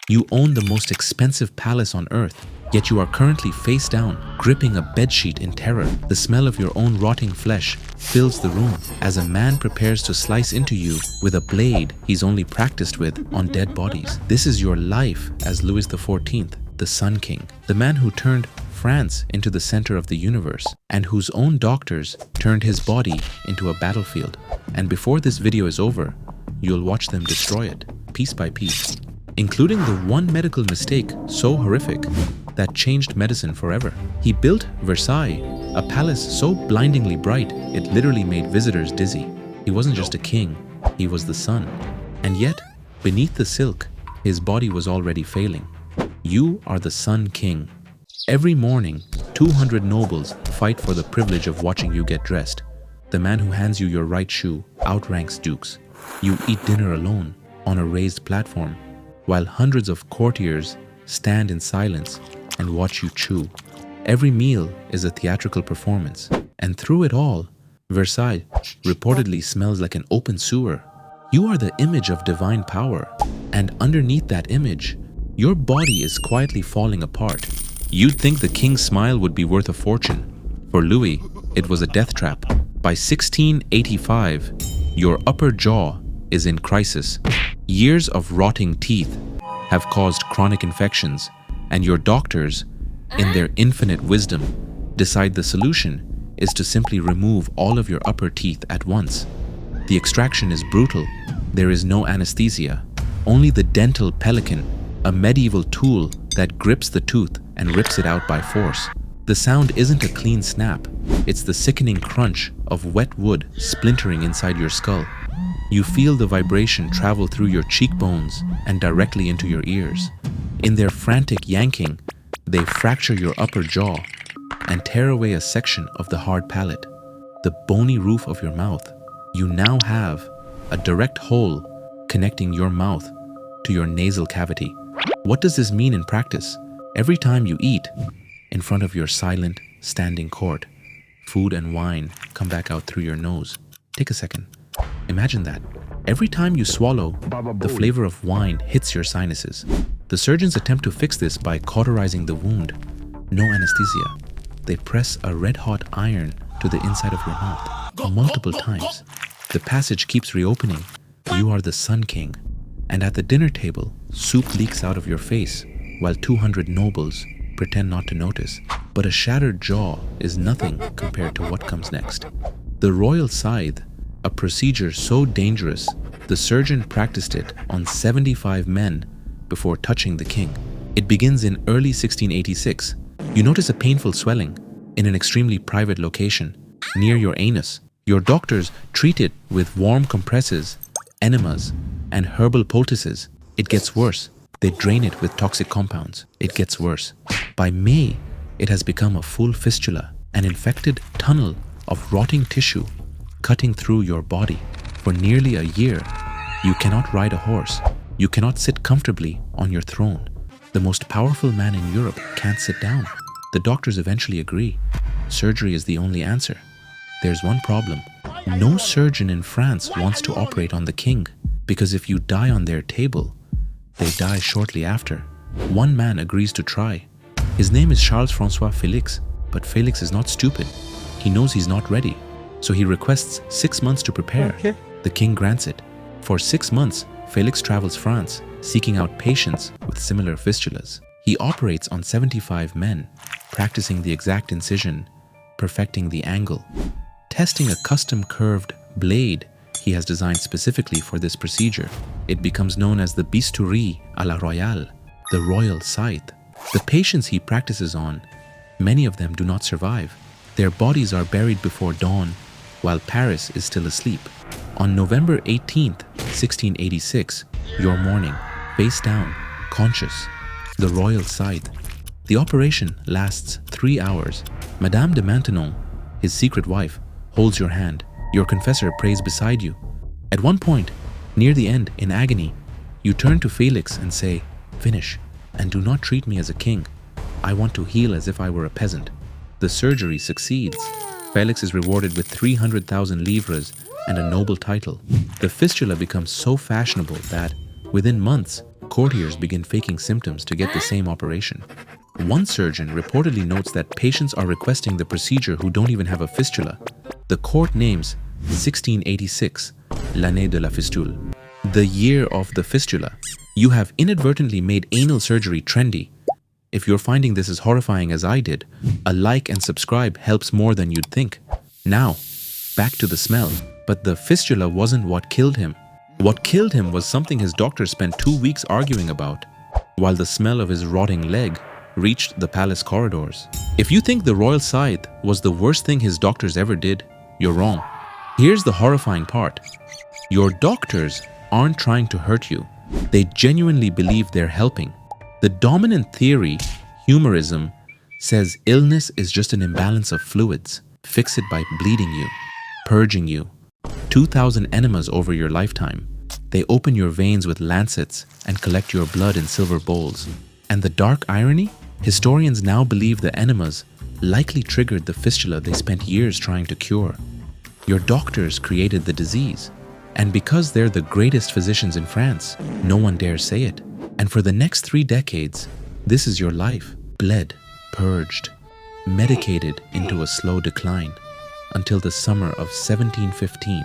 You own the most expensive palace on earth, yet you are currently face down, gripping a bedsheet in terror. The smell of your own rotting flesh fills the room as a man prepares to slice into you with a blade he's only practiced with on dead bodies. This is your life as Louis XIV, the Sun King, the man who turned France into the center of the universe and whose own doctors turned his body into a battlefield. And before this video is over, you'll watch them destroy it, piece by piece, including the one medical mistake so horrific that changed medicine forever. He built Versailles, a palace so blindingly bright it literally made visitors dizzy. He wasn't just a king, he was the sun. And yet, beneath the silk, his body was already failing. You are the Sun King. Every morning, 200 nobles fight for the privilege of watching you get dressed. The man who hands you your right shoe outranks dukes. You eat dinner alone on a raised platform, while hundreds of courtiers stand in silence and watch you chew. Every meal is a theatrical performance, and through it all, Versailles reportedly smells like an open sewer. You are the image of divine power, and underneath that image, your body is quietly falling apart. You'd think the king's smile would be worth a fortune. For Louis, it was a death trap. By 1685, your upper jaw is in crisis. Years of rotting teeth have caused chronic infections, and your doctors, in their infinite wisdom, decide the solution is to simply remove all of your upper teeth at once. The extraction is brutal. There is no anesthesia, only the dental pelican, a medieval tool that grips the tooth and rips it out by force. The sound isn't a clean snap, it's the sickening crunch of wet wood splintering inside your skull. You feel the vibration travel through your cheekbones and directly into your ears. In their frantic yanking, they fracture your upper jaw and tear away a section of the hard palate, the bony roof of your mouth. You now have a direct hole connecting your mouth to your nasal cavity. What does this mean in practice? Every time you eat, in front of your silent, standing court, food and wine come back out through your nose. Take a second. Imagine that. Every time you swallow, the flavor of wine hits your sinuses. The surgeons attempt to fix this by cauterizing the wound. No anesthesia. They press a red-hot iron to the inside of your mouth multiple times. The passage keeps reopening. You are the Sun King. And at the dinner table, soup leaks out of your face, while 200 nobles pretend not to notice. But a shattered jaw is nothing compared to what comes next. The royal scythe, a procedure so dangerous, the surgeon practiced it on 75 men before touching the king. It begins in early 1686. You notice a painful swelling in an extremely private location, near your anus. Your doctors treat it with warm compresses, enemas, and herbal poultices. It gets worse. They drain it with toxic compounds. It gets worse. By May, it has become a full fistula, an infected tunnel of rotting tissue cutting through your body. For nearly a year, you cannot ride a horse. You cannot sit comfortably on your throne. The most powerful man in Europe can't sit down. The doctors eventually agree. Surgery is the only answer. There's one problem. No surgeon in France wants to operate on the king, because if you die on their table, they die shortly after. One man agrees to try. His name is Charles-François Félix, but Félix is not stupid. He knows he's not ready, so he requests 6 months to prepare. Okay. The king grants it. For 6 months, Félix travels France, seeking out patients with similar fistulas. He operates on 75 men, practicing the exact incision, perfecting the angle, testing a custom curved blade he has designed specifically for this procedure. It becomes known as the bistouri à la royale, the royal scythe. The patients he practices on, many of them do not survive. Their bodies are buried before dawn, while Paris is still asleep. On November 18th, 1686, you're mourning, face down, conscious, the royal scythe. The operation lasts 3 hours. Madame de Maintenon, his secret wife, holds your hand. Your confessor prays beside you. At one point, near the end, in agony, you turn to Félix and say, "Finish, and do not treat me as a king. I want to heal as if I were a peasant." The surgery succeeds. Félix is rewarded with 300,000 livres and a noble title. The fistula becomes so fashionable that, within months, Courtiers begin faking symptoms to get the same operation. One surgeon reportedly notes that patients are requesting the procedure who don't even have a fistula. The court names 1686, l'année de la fistule, the year of the fistula. You have inadvertently made anal surgery trendy. If you're finding this as horrifying as I did, a like and subscribe helps more than you'd think. Now, back to the smell. But the fistula wasn't what killed him. What killed him was something his doctors spent 2 weeks arguing about, while the smell of his rotting leg reached the palace corridors. If you think the royal scythe was the worst thing his doctors ever did, you're wrong. Here's the horrifying part. Your doctors aren't trying to hurt you. They genuinely believe they're helping. The dominant theory, Humorism, says illness is just an imbalance of fluids. Fix it by bleeding you, purging you. 2,000 enemas over your lifetime. They open your veins with lancets and collect your blood in silver bowls. And the dark irony? Historians now believe the enemas likely triggered the fistula they spent years trying to cure. Your doctors created the disease. And because they're the greatest physicians in France, no one dares say it. And for the next 3 decades, this is your life. Bled, purged, medicated into a slow decline. Until the summer of 1715,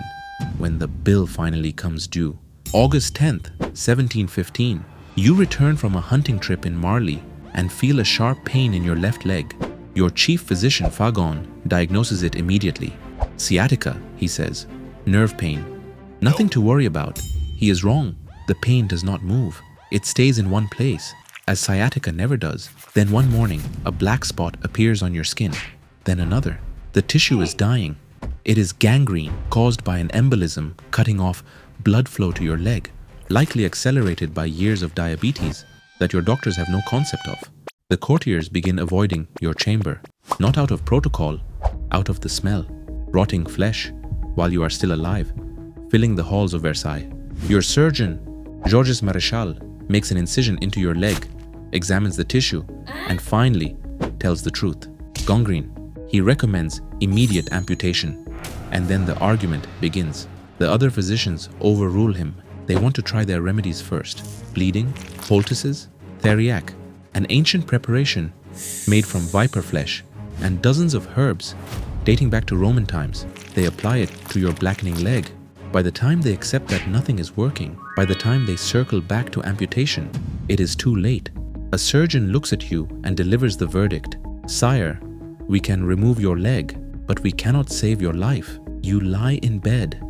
when the bill finally comes due. August 10th, 1715, you return from a hunting trip in Marly and feel a sharp pain in your left leg. Your chief physician, Fagon, diagnoses it immediately. Sciatica, he says. Nerve pain. Nothing to worry about. He is wrong. The pain does not move. It stays in one place, as sciatica never does. Then one morning, a black spot appears on your skin. Then another. The tissue is dying. It is gangrene caused by an embolism cutting off blood flow to your leg, likely accelerated by years of diabetes that your doctors have no concept of. The courtiers begin avoiding your chamber, not out of protocol, out of the smell, rotting flesh, while you are still alive, filling the halls of Versailles. Your surgeon, Georges Maréchal, makes an incision into your leg, examines the tissue, and finally tells the truth. Gangrene. He recommends immediate amputation, and then the argument begins. The other physicians overrule him. They want to try their remedies first. Bleeding, poultices, theriac, an ancient preparation made from viper flesh, and dozens of herbs dating back to Roman times. They apply it to your blackening leg. By the time they accept that nothing is working, by the time they circle back to amputation, it is too late. A surgeon looks at you and delivers the verdict. Sire, we can remove your leg, but we cannot save your life. You lie in bed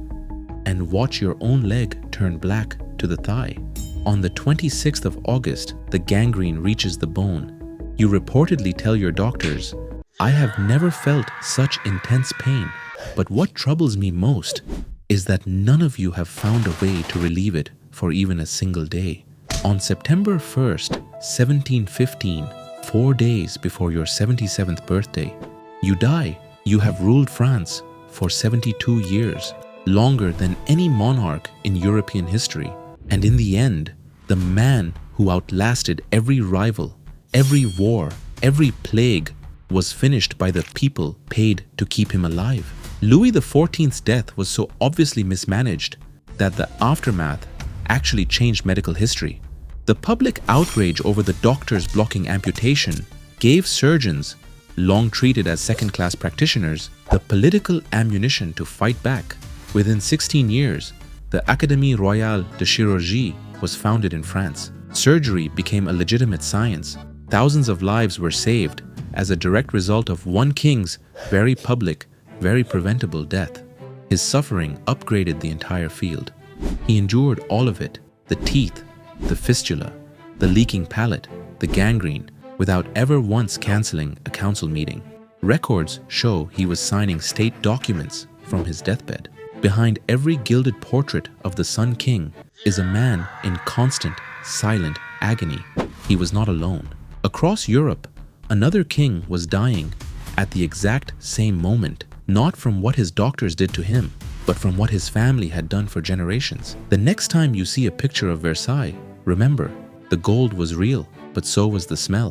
and watch your own leg turn black to the thigh. On the 26th of August, the gangrene reaches the bone. You reportedly tell your doctors, I have never felt such intense pain, but what troubles me most is that none of you have found a way to relieve it for even a single day. On September 1st, 1715, 4 days before your 77th birthday, you die. You have ruled France for 72 years, longer than any monarch in European history. And in the end, the man who outlasted every rival, every war, every plague, was finished by the people paid to keep him alive. Louis XIV's death was so obviously mismanaged that the aftermath actually changed medical history. The public outrage over the doctors blocking amputation gave surgeons, long treated as second-class practitioners, the political ammunition to fight back. Within 16 years, the Académie Royale de Chirurgie was founded in France. Surgery became a legitimate science. Thousands of lives were saved as a direct result of one king's very public, very preventable death. His suffering upgraded the entire field. He endured all of it, the teeth, the fistula, the leaking palate, the gangrene, without ever once canceling a council meeting. Records show he was signing state documents from his deathbed. Behind every gilded portrait of the Sun King is a man in constant, silent agony. He was not alone. Across Europe, another king was dying at the exact same moment, not from what his doctors did to him, but from what his family had done for generations. The next time you see a picture of Versailles, remember, the gold was real, but so was the smell.